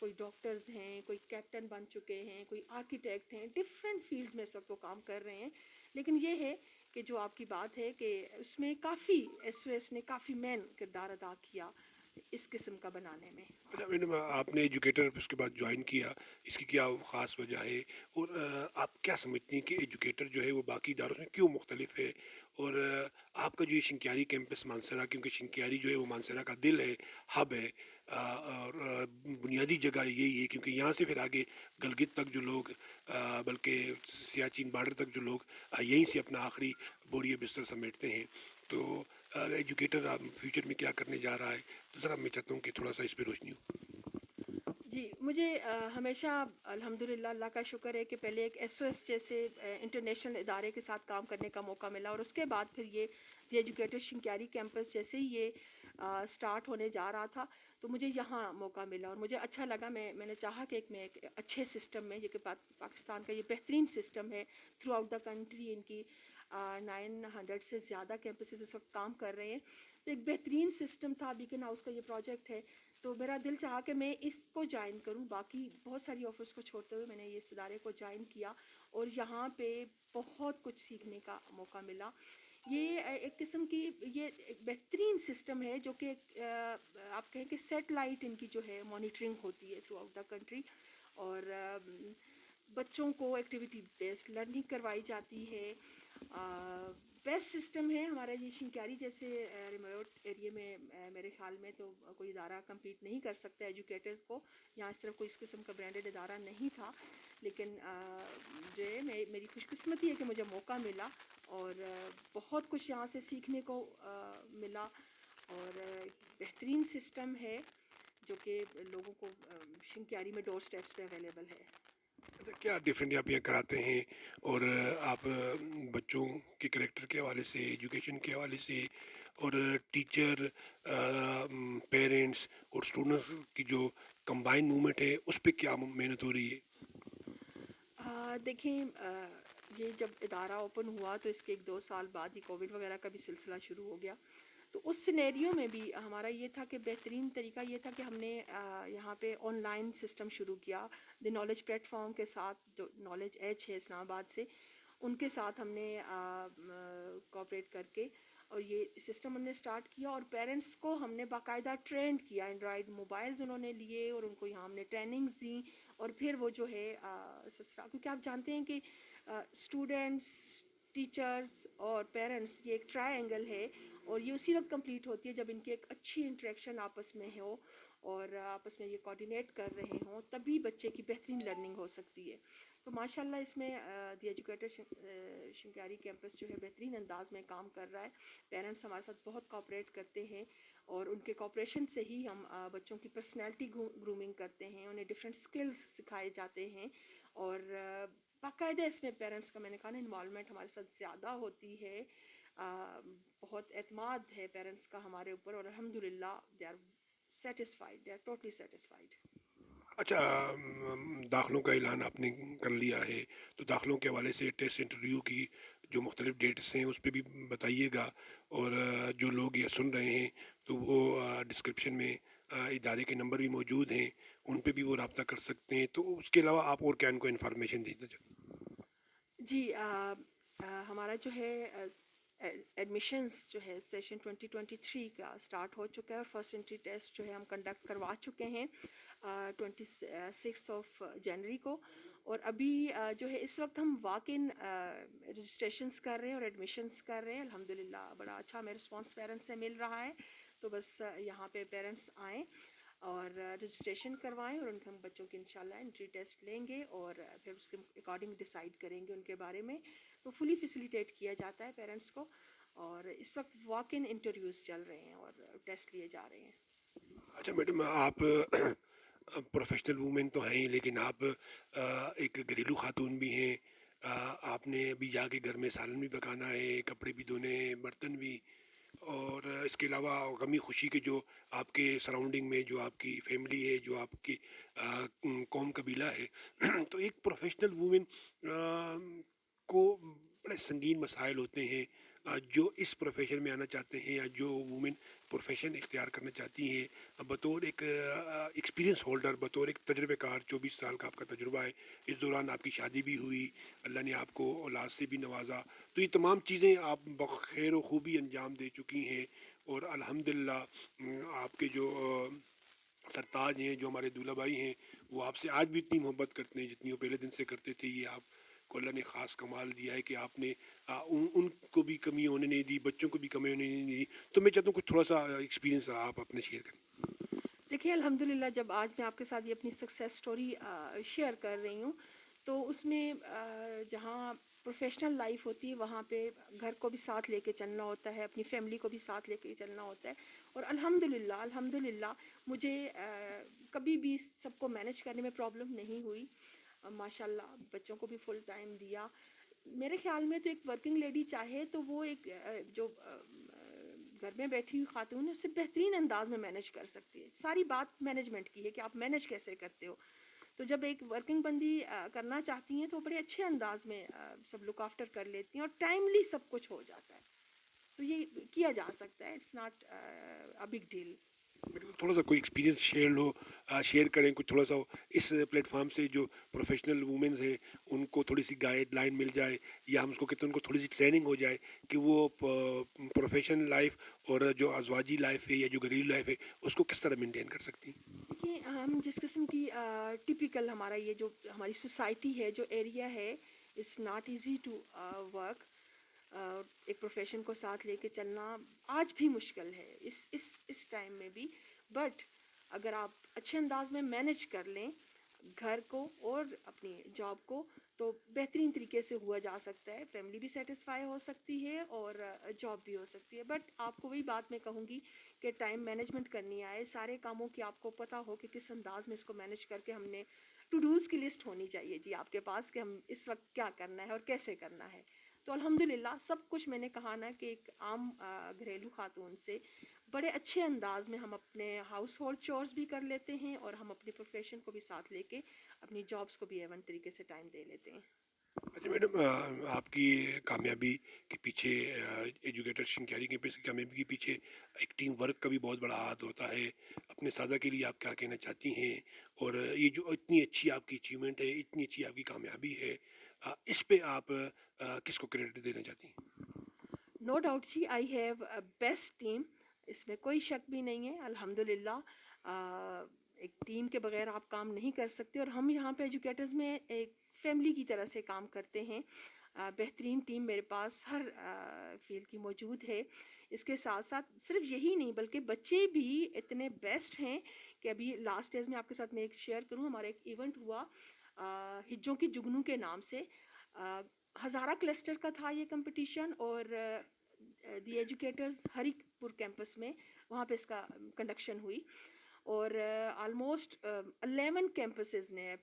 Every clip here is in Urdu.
کوئی ڈاکٹرز ہیں، کوئی کیپٹن بن چکے ہیں، کوئی آرکیٹیکٹ ہیں، ڈفرینٹ فیلڈز میں اس وقت وہ کام کر رہے ہیں. لیکن یہ ہے کہ جو آپ کی بات ہے کہ اس میں کافی ایس او ایس نے کافی مین کردار ادا کیا اس قسم کا بنانے میں. اچھا میڈم، آپ نے ایجوکیٹر اس کے بعد جوائن کیا، اس کی کیا خاص وجہ ہے؟ اور آپ کیا سمجھتی ہیں کہ ایجوکیٹر جو ہے وہ باقی اداروں سے کیوں مختلف ہے؟ اور آپ کا جو یہ شنکیاری کیمپس مانسرا، کیونکہ شنکیاری جو ہے وہ مانسرا کا دل ہے، ہب ہے، اور بنیادی جگہ یہی ہے کیونکہ یہاں سے پھر آگے گلگت تک جو لوگ، بلکہ سیاچین بارڈر تک جو لوگ یہیں سے اپنا آخری بوریے بستر سمیٹتے ہیں. تو ایجوکیٹر آپ فیوچر میں کیا کرنے جا رہا ہے؟ تو ذرا میں چاہتا ہوں کہ تھوڑا سا اس پہ روشنی ہو. جی مجھے ہمیشہ الحمدللہ اللہ کا شکر ہے کہ پہلے ایک ایس او ایس جیسے انٹرنیشنل ادارے کے ساتھ کام کرنے کا موقع ملا، اور اس کے بعد پھر یہ دی ایجوکیٹر شنکیاری کیمپس جیسے ہی یہ سٹارٹ ہونے جا رہا تھا تو مجھے یہاں موقع ملا اور مجھے اچھا لگا. میں نے چاہا کہ میں ایک اچھے سسٹم میں، یہ کہ پاکستان کا یہ بہترین سسٹم ہے تھرو آؤٹ دا کنٹری، ان کی 900 سے زیادہ کیمپسز اس وقت کام کر رہے ہیں، تو ایک بہترین سسٹم تھا. بیکن ہاؤس کا یہ پروجیکٹ ہے تو میرا دل چاہا کہ میں اس کو جوائن کروں. باقی بہت ساری آفرز کو چھوڑتے ہوئے میں نے اس ادارے کو جوائن کیا اور یہاں پہ بہت کچھ سیکھنے کا موقع ملا. یہ ایک قسم کی یہ ایک بہترین سسٹم ہے جو کہ آپ کہیں کہ سیٹلائٹ ان کی جو ہے مانیٹرنگ ہوتی ہے تھرو آؤٹ دا کنٹری، اور بچوں کو ایکٹیویٹی بیسڈ لرننگ کروائی جاتی ہے. بیسٹ سسٹم ہے ہمارا یہ شنکیاری جیسے ریموٹ ایریے میں. میرے خیال میں تو کوئی ادارہ کمپیٹ نہیں کر سکتا ایجوکیٹرز کو. یہاں اس طرف کوئی اس قسم کا برانڈڈ ادارہ نہیں تھا، لیکن جو ہے میری خوش قسمتی ہے کہ مجھے موقع ملا اور بہت کچھ یہاں سے سیکھنے کو ملا. اور بہترین سسٹم ہے جو کہ لوگوں کو شنکیاری میں ڈور سٹیپس پہ اویلیبل ہے. اچھا، کیا ڈفرینٹ آپ یہ کراتے ہیں؟ اور آپ بچوں کے کریکٹر کے حوالے سے، ایجوکیشن کے حوالے سے، اور ٹیچر، پیرنٹس اور اسٹوڈنٹس کی جو کمبائن موومنٹ ہے اس پہ کیا محنت ہو رہی ہے؟ دیکھیں یہ جب ادارہ اوپن ہوا تو اس کے 1-2 سال بعد ہی کووڈ وغیرہ کا بھی سلسلہ شروع ہو گیا. تو اس سینیریو میں بھی ہمارا یہ تھا کہ بہترین طریقہ یہ تھا کہ ہم نے یہاں پہ آن لائن سسٹم شروع کیا دی نالج پلیٹ فارم کے ساتھ، جو نالج ایج ہے اسلام آباد سے، ان کے ساتھ ہم نے کوآپریٹ کر کے اور یہ سسٹم ہم نے سٹارٹ کیا. اور پیرنٹس کو ہم نے باقاعدہ ٹرینڈ کیا، اینڈرائڈ موبائلز انہوں نے لیے اور ان کو یہاں ہم نے ٹریننگز دیں. اور پھر وہ جو ہے کیونکہ آپ جانتے ہیں کہ اسٹوڈنٹس، ٹیچرز اور پیرنٹس یہ ایک ٹرائی اینگل ہے، اور یہ اسی وقت کمپلیٹ ہوتی ہے جب ان کی ایک اچھی انٹریکشن آپس میں ہو اور آپس میں یہ کوآرڈینیٹ کر رہے ہوں، تبھی بچے کی بہترین لرننگ ہو سکتی ہے. تو ماشاء اللہ اس میں دی ایجوکیٹر شنکیاری کیمپس جو ہے بہترین انداز میں کام کر رہا ہے. پیرنٹس ہمارے ساتھ بہت کوآپریٹ کرتے ہیں اور ان کے کوآپریشن سے ہی ہم بچوں کی پرسنالٹی گرومنگ کرتے ہیں، انہیں ڈفرینٹ اسکلز سکھائے جاتے ہیں. اور باقاعدہ اس میں پیرنٹس کا، میں نے کہا نا، انوالومنٹ ہمارے ساتھ زیادہ ہوتی ہے. بہت اعتماد ہے پیرنٹس کا ہمارے اوپر اور الحمدللہ they are satisfied, they are totally satisfied. اچھا، داخلوں کا اعلان آپ نے کر لیا ہے تو داخلوں کے حوالے سے ٹیسٹ انٹرویو کی جو مختلف ڈیٹس ہیں اس پہ بھی بتائیے گا. اور جو لوگ یہ سن رہے ہیں تو وہ ڈسکرپشن میں ادارے کے نمبر بھی موجود ہیں، ان پہ بھی وہ رابطہ کر سکتے ہیں. تو اس کے علاوہ آپ اور کیا ان کو انفارمیشن دینا چاہتے ہیں؟ جی ہمارا جو ہے ایڈمیشنز جو ہے سیشن 2023 کا اسٹارٹ ہو چکا ہے اور فرسٹ انٹری ٹیسٹ جو ہے ہم کنڈکٹ کروا چکے ہیں 26 جنوری کو. اور ابھی جو ہے اس وقت ہم واک ان رجسٹریشنس کر رہے ہیں اور ایڈمیشنس کر رہے ہیں. الحمدللہ بڑا اچھا ہمیں رسپانس پیرنٹس سے مل رہا ہے. تو بس یہاں پہ پیرنٹس آئیں اور رجسٹریشن کروائیں اور ان کے ہم بچوں کی انشاءاللہ انٹری ٹیسٹ لیں گے اور پھر اس کے اکارڈنگ ڈیسائیڈ کریں گے ان کے بارے میں. تو فلی فیسیلیٹیٹ کیا جاتا ہے پیرنٹس کو، اور اس وقت واک ان انٹرویوز چل رہے ہیں اور ٹیسٹ لیے جا رہے ہیں. اچھا میڈم، آپ پروفیشنل وومن تو ہیں لیکن آپ ایک گھریلو خاتون بھی ہیں. آپ نے ابھی جا کے گھر میں سالن بھی پکانا ہے، کپڑے بھی دھونے ہیں، برتن بھی، اور اس کے علاوہ غمی خوشی کے جو آپ کے سراؤنڈنگ میں جو آپ کی فیملی ہے، جو آپ کی قوم قبیلہ ہے تو ایک پروفیشنل وومن کو بڑے سنگین مسائل ہوتے ہیں. جو اس پروفیشن میں آنا چاہتے ہیں یا جو وومن پروفیشن اختیار کرنا چاہتی ہیں، بطور ایک ایکسپیرینس ہولڈر، بطور ایک تجربہ کار، 24 سال کا آپ کا تجربہ ہے، اس دوران آپ کی شادی بھی ہوئی، اللہ نے آپ کو اولاد سے بھی نوازا، تو یہ تمام چیزیں آپ بخیر و خوبی انجام دے چکی ہیں، اور الحمدللہ آپ کے جو سرتاج ہیں، جو ہمارے دولہا بھائی ہیں، وہ آپ سے آج بھی اتنی محبت کرتے ہیں جتنی وہ پہلے دن سے کرتے تھے. یہ آپ کو اللہ نے خاص کمال دیا ہے کہ آپ نے ان کو بھی کمی ہونے نہیں دی، بچوں کو بھی کمی ہونے نہیں دی. تو میں چاہتا ہوں کچھ تھوڑا سا ایکسپیرینس آپ اپنے شیئر کریں. دیکھیے الحمدللہ جب آج میں آپ کے ساتھ یہ اپنی سکسیس سٹوری شیئر کر رہی ہوں تو اس میں جہاں پروفیشنل لائف ہوتی ہے وہاں پہ گھر کو بھی ساتھ لے کے چلنا ہوتا ہے، اپنی فیملی کو بھی ساتھ لے کے چلنا ہوتا ہے، اور الحمدللہ مجھے کبھی بھی سب کو مینج کرنے میں پرابلم نہیں ہوئی. ماشاءاللہ بچوں کو بھی فل ٹائم دیا. میرے خیال میں تو ایک ورکنگ لیڈی چاہے تو وہ ایک جو گھر میں بیٹھی ہوئی خاتون ہے اسے بہترین انداز میں مینج کر سکتی ہے. ساری بات مینجمنٹ کی ہے کہ آپ مینج کیسے کرتے ہو. تو جب ایک ورکنگ بندی کرنا چاہتی ہیں تو بڑے اچھے انداز میں سب لک آفٹر کر لیتی ہیں اور ٹائملی سب کچھ ہو جاتا ہے. تو یہ کیا جا سکتا ہے، it's not a big deal. تھوڑا سا کوئی ایکسپیرینس شیئر کریں کچھ تھوڑا سا اس پلیٹ فارم سے، جو پروفیشنل وومنز ہیں ان کو تھوڑی سی گائیڈ لائن مل جائے، یا ہم اس کو کہتے ہیں ان کو تھوڑی سی ٹریننگ ہو جائے کہ وہ پروفیشنل لائف اور جو ازواجی لائف ہے یا جو گھریلو لائف ہے اس کو کس طرح مینٹین کر سکتی ہیں. دیکھیے ہم جس قسم کی ٹپیکل ہمارا یہ جو ہماری سوسائٹی ہے، جو ایریا ہے، it's not easy to work. ایک پروفیشن کو ساتھ لے کے چلنا آج بھی مشکل ہے اس ٹائم میں بھی. بٹ اگر آپ اچھے انداز میں مینج کر لیں گھر کو اور اپنی جاب کو تو بہترین طریقے سے ہوا جا سکتا ہے. فیملی بھی سیٹسفائی ہو سکتی ہے اور جاب بھی ہو سکتی ہے. بٹ آپ کو وہی بات میں کہوں گی کہ ٹائم مینجمنٹ کرنی آئے، سارے کاموں کی آپ کو پتہ ہو کہ کس انداز میں اس کو مینج کر کے ہم نے ٹو ڈوز کی لسٹ ہونی چاہیے جی آپ کے پاس کہ ہم اس وقت کیا کرنا ہے اور کیسے کرنا ہے. تو الحمدللہ سب کچھ میں نے کہا نا کہ ایک عام گھریلو خاتون سے بڑے اچھے انداز میں ہم اپنے ہاؤس ہولڈ چورس بھی کر لیتے ہیں اور ہم اپنی پروفیشن کو بھی ساتھ لے کے اپنی جابس کو بھی ایون طریقے سے ٹائم دے لیتے ہیں. اچھا میڈم، آپ کی کامیابی کے پیچھے، ایجوکیٹر شنکیاری کے کامیابی کے پیچھے ایک ٹیم ورک کا بھی بہت بڑا ہاتھ ہوتا ہے. اپنے سادہ کے لیے آپ کیا کہنا چاہتی ہیں، اور یہ جو اتنی اچھی آپ کی اچیومنٹ ہے، اتنی اچھی آپ کی کامیابی ہے، اس پہ آپ کس کو کریڈٹ دینا چاہتی ہیں؟ نو ڈاؤٹ جی، آئی ہیو بیسٹ ٹیم، اس میں کوئی شک بھی نہیں ہے. الحمدللہ ایک ٹیم کے بغیر آپ کام نہیں کر سکتے، اور ہم یہاں پہ ایجوکیٹرز میں ایک فیملی کی طرح سے کام کرتے ہیں. بہترین ٹیم میرے پاس ہر فیلڈ کی موجود ہے. اس کے ساتھ ساتھ صرف یہی نہیں بلکہ بچے بھی اتنے بیسٹ ہیں کہ ابھی لاسٹ ڈیز میں آپ کے ساتھ میں ایک شیئر کروں. ہمارا ایک ایونٹ ہوا ہجوں کی جگنو کے نام سے. ہزارہ کلسٹر کا تھا یہ کمپٹیشن، اور دی ایجوکیٹرز ہری پور کیمپس میں وہاں پہ اس کا کنڈکشن ہوئی، اور آلموسٹ 11 کیمپسز نے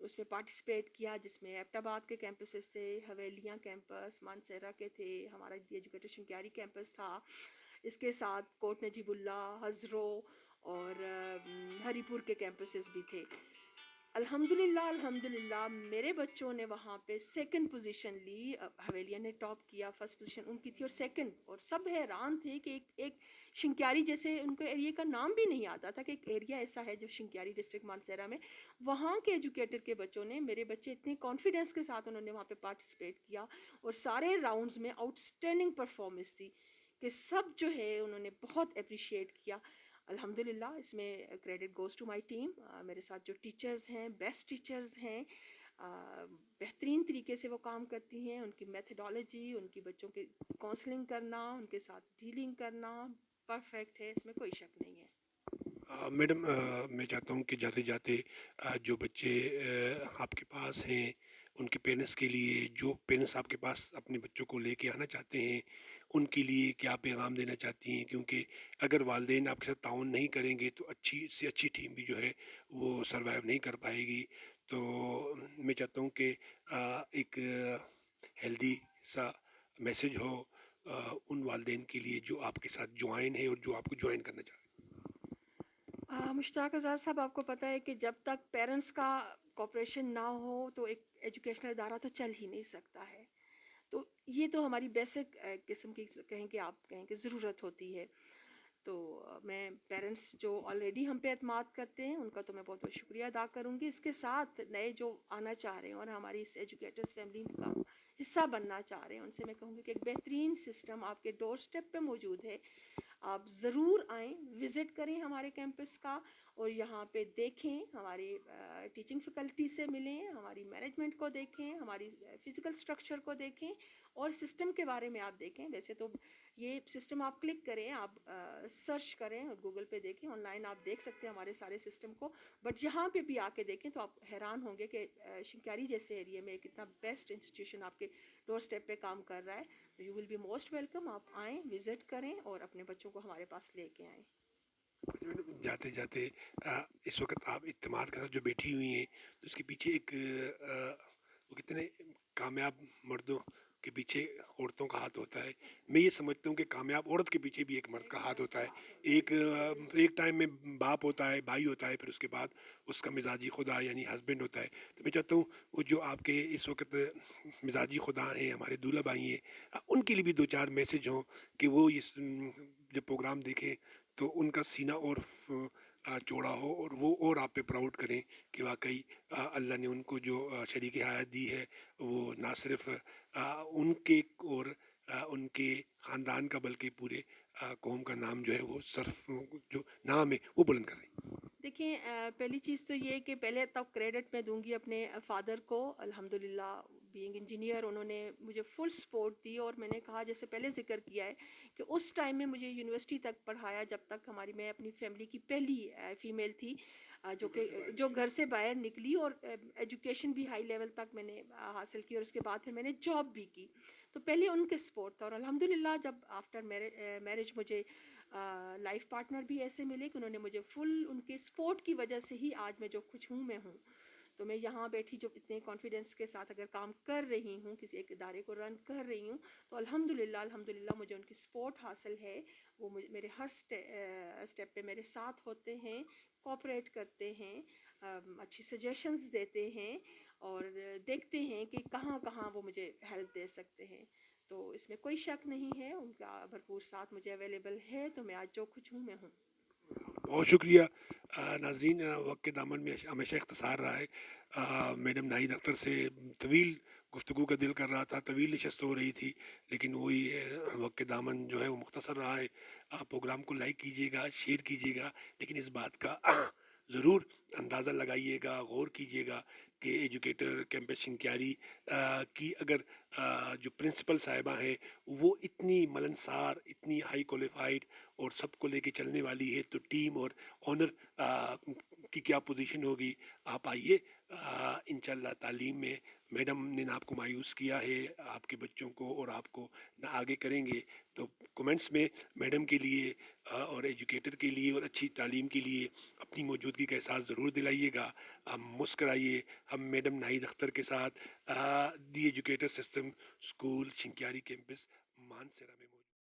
اس میں پارٹیسپیٹ کیا، جس میں ایبٹ آباد کے کیمپسز تھے، حویلیاں کیمپس، مانسیرا کے تھے، ہمارا دی ایجوکیٹر شنکیاری کیمپس تھا. اس کے ساتھ کوٹ نجیب اللہ، ہزرو اور ہری پور کے کیمپسز بھی تھے. الحمدللہ میرے بچوں نے وہاں پہ سیکنڈ پوزیشن لی. حویلیہ نے ٹاپ کیا، فرسٹ پوزیشن ان کی تھی اور سیکنڈ، اور سب حیران تھے کہ ایک شنکیاری جیسے ان کو ایریا کا نام بھی نہیں آتا تھا کہ ایک ایریا ایسا ہے جو شنکیاری ڈسٹرکٹ مانسیرا میں. وہاں کے ایجوکیٹر کے بچوں نے، میرے بچے اتنے کانفیڈنس کے ساتھ انہوں نے وہاں پہ پارٹیسپیٹ کیا، اور سارے راؤنڈز میں آؤٹ اسٹینڈنگ پرفارمنس تھی کہ سب جو ہے انہوں نے بہت اپریشیٹ کیا. الحمدللہ اس میں credit goes to my team. میرے ساتھ جو ٹیچرز ہیں بیسٹ ٹیچرز ہیں، بہترین طریقے سے وہ کام کرتی ہیں. ان کی میتھڈالوجی، ان کی بچوں کے کونسلنگ کرنا، ان کے ساتھ ڈیلنگ کرنا پرفیکٹ ہے، اس میں کوئی شک نہیں ہے. میڈم، میں چاہتا ہوں کہ جاتے جاتے جو بچے آپ کے پاس ہیں ان کے پیرنٹس کے لیے، جو پیرنٹس آپ کے پاس اپنے بچوں کو لے کے آنا چاہتے ہیں، ان کے لیے کیا پیغام دینا چاہتی ہیں؟ کیونکہ اگر والدین آپ کے ساتھ تعاون نہیں کریں گے تو اچھی سے اچھی ٹیم بھی جو ہے وہ سروائیو نہیں کر پائے گی. تو میں چاہتا ہوں کہ ایک ہیلدی سا میسج ہو ان والدین کے لیے جو آپ کے ساتھ جوائن ہے اور جو آپ کو جوائن کرنا چاہتے ہیں. مشتاق آزاد صاحب، آپ کو پتہ ہے کہ جب تک پیرنٹس کا کوپریشن نہ ہو تو ایک ایجوکیشنل ادارہ تو چل ہی نہیں سکتا ہے. تو یہ تو ہماری بیسک قسم کی کہیں کہ آپ کہیں کہ ضرورت ہوتی ہے. تو میں پیرنٹس جو آلریڈی ہم پہ اعتماد کرتے ہیں ان کا تو میں بہت بہت شکریہ ادا کروں گی. اس کے ساتھ نئے جو آنا چاہ رہے ہیں اور ہماری اس ایجوکیٹرس فیملی کا حصہ بننا چاہ رہے ہیں ان سے میں کہوں گی کہ ایک بہترین سسٹم آپ کے ڈور اسٹیپ پہ موجود ہے. آپ ضرور آئیں, وزٹ کریں ہمارے کیمپس کا اور یہاں پہ دیکھیں, ہماری ٹیچنگ فیکلٹی سے ملیں, ہماری مینجمنٹ کو دیکھیں, ہماری فزیکل اسٹرکچر کو دیکھیں اور سسٹم کے بارے میں آپ دیکھیں. ویسے تو یہ سسٹم آپ کلک کریں, آپ سرچ کریں اور گوگل پہ دیکھیں, آن لائن آپ دیکھ سکتے ہیں ہمارے سارے سسٹم کو, بٹ یہاں پہ بھی آ کے دیکھیں تو آپ حیران ہوں گے کہ شنکیاری جیسے ایریے میں کتنا بیسٹ انسٹیٹیوشن آپ کے ڈور اسٹیپ پہ کام کر رہا ہے. تو you will be most welcome. آپ آئیں, وزٹ کریں اور اپنے بچوں کو ہمارے پاس لے کے آئیں. جاتے جاتے اس وقت آپ اعتماد کے ساتھ جو بیٹھی ہوئی ہیں تو اس کے پیچھے ایک وہ کتنے کامیاب مردوں کے پیچھے عورتوں کا ہاتھ ہوتا ہے. میں یہ سمجھتا ہوں کہ کامیاب عورت کے پیچھے بھی ایک مرد کا ہاتھ ہوتا ہے. ایک ٹائم میں باپ ہوتا ہے, بھائی ہوتا ہے, پھر اس کے بعد اس کا مزاجی خدا یعنی ہسبینڈ ہوتا ہے. تو میں چاہتا ہوں وہ جو آپ کے اس وقت مزاجی خدا ہیں, ہمارے دولہا بھائی ہیں, ان کے لیے بھی دو چار میسج ہوں کہ وہ اس جب پروگرام دیکھیں تو ان کا سینہ اور چوڑا ہو اور وہ اور آپ پہ پراؤڈ کریں کہ واقعی اللہ نے ان کو جو شریک حیات دی ہے وہ نہ صرف ان کے اور ان کے خاندان کا بلکہ پورے قوم کا نام جو ہے وہ صرف جو نام ہے وہ بلند کر رہے ہیں. دیکھیں, پہلی چیز تو یہ کہ پہلے تب کریڈٹ میں دوں گی اپنے فادر کو. الحمدللہ بینگ انجینئر انہوں نے مجھے فل سپورٹ دی, اور میں نے کہا جیسے پہلے ذکر کیا ہے کہ اس ٹائم میں مجھے یونیورسٹی تک پڑھایا, جب تک ہماری میں اپنی فیملی کی پہلی فیمیل تھی جو گھر سے باہر نکلی, اور ایجوکیشن بھی ہائی لیول تک میں نے حاصل کی, اور اس کے بعد پھر میں نے جاب بھی کی. تو پہلے ان کے سپورٹ تھا, اور الحمدللہ جب آفٹر میرج مجھے لائف پارٹنر بھی ایسے ملے کہ انہوں نے مجھے فل ان کے سپورٹ کی وجہ سے ہی آج میں جو کچھ ہوں میں ہوں. تو میں یہاں بیٹھی جو اتنے کانفیڈنس کے ساتھ اگر کام کر رہی ہوں, کسی ایک ادارے کو رن کر رہی ہوں, تو الحمدللہ مجھے ان کی سپورٹ حاصل ہے. وہ میرے ہر اسٹیپ پہ میرے ساتھ ہوتے ہیں, کوآپریٹ کرتے ہیں, اچھی سجیشنز دیتے ہیں, اور دیکھتے ہیں کہ کہاں کہاں وہ مجھے ہیلپ دے سکتے ہیں. تو اس میں کوئی شک نہیں ہے, ان کا بھرپور ساتھ مجھے اویلیبل ہے, تو میں آج جو کچھ ہوں میں ہوں. بہت شکریہ. ناظرین, وقت کے دامن میں ہمیشہ اختصار رہا ہے. میڈم ناہید اختر سے طویل گفتگو کا دل کر رہا تھا, طویل نشست ہو رہی تھی, لیکن وہی وقت کے دامن جو ہے وہ مختصر رہا ہے. آپ پروگرام کو لائک کیجیے گا, شیئر کیجیے گا, لیکن اس بات کا ضرور اندازہ لگائیے گا, غور کیجیے گا کہ ایجوکیٹر کیمپس شنکیاری کی اگر جو پرنسپل صاحبہ ہیں وہ اتنی ملنسار, اتنی ہائی کوالیفائڈ اور سب کو لے کے چلنے والی ہے, تو ٹیم اور آنر کی کیا پوزیشن ہوگی. آپ آئیے, انشاءاللہ تعلیم میں میڈم نے نہ آپ کو مایوس کیا ہے, آپ کے بچوں کو اور آپ کو نہ آگے کریں گے. تو کومنٹس میں میڈم کے لیے اور ایجوکیٹر کے لیے اور اچھی تعلیم کے لیے اپنی موجودگی کا احساس ضرور دلائیے گا. مسکرائیے. ہم میڈم ناہید اختر کے ساتھ the educator system school Shinkiari campus Mansehra میں موجود